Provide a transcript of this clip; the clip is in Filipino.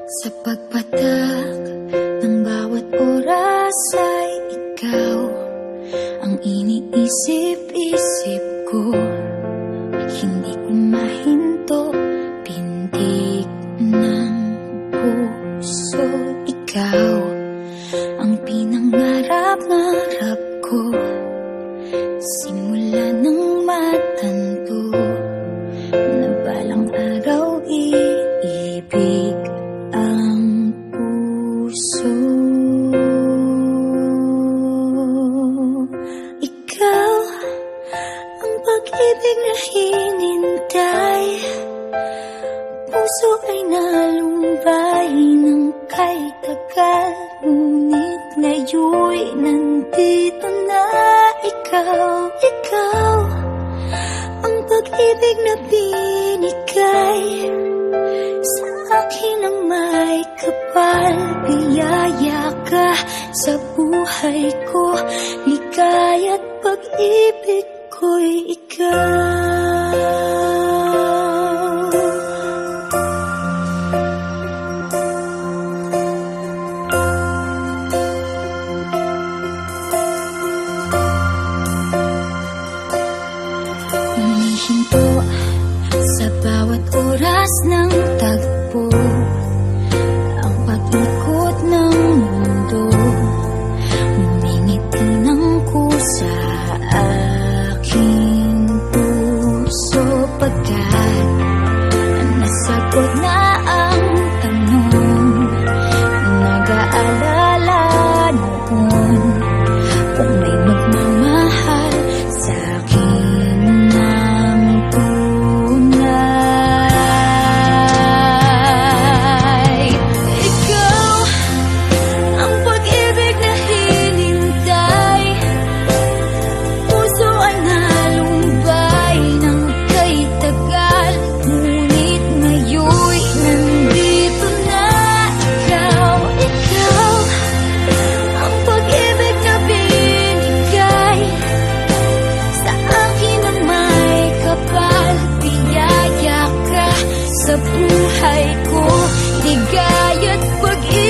Sa pagpatak ng bawat oras ay ikaw ang iniisip-isip ko. Hindi ko mahinto, pintig ng puso. Ikaw ang pinangarap-ngarap ko, simula ng matanto na balang araw iibig ang puso. Ikaw ang pag-ibig na hinintay, puso ay nalumbay ng kay tagal, ngunit ngayon'y nandito na ikaw. Ikaw ang pag-ibig na binigay sa akin ang may kapal. Biyaya ka sa buhay ko, ligaya't pag-ibig ko'y ikaw. Humihinto sa bawat oras ng tagpo, ang pag-ikot ng mundo, ngumingiti ng kusa aking puso. Pagkat nasagot na ang tanong, nag-aalala noon kung may magmamahal sa'kin ng tunay. Ikaw ang pag-ibig na hinintay, puso ay nalumbay ng kay tagal, ngunit ngayon'y nandito na ikaw. Ikaw ang pag-ibig na binigay sa akin ang may kapal. Biyaya ka sa buhay ko, ligaya't pag-ibig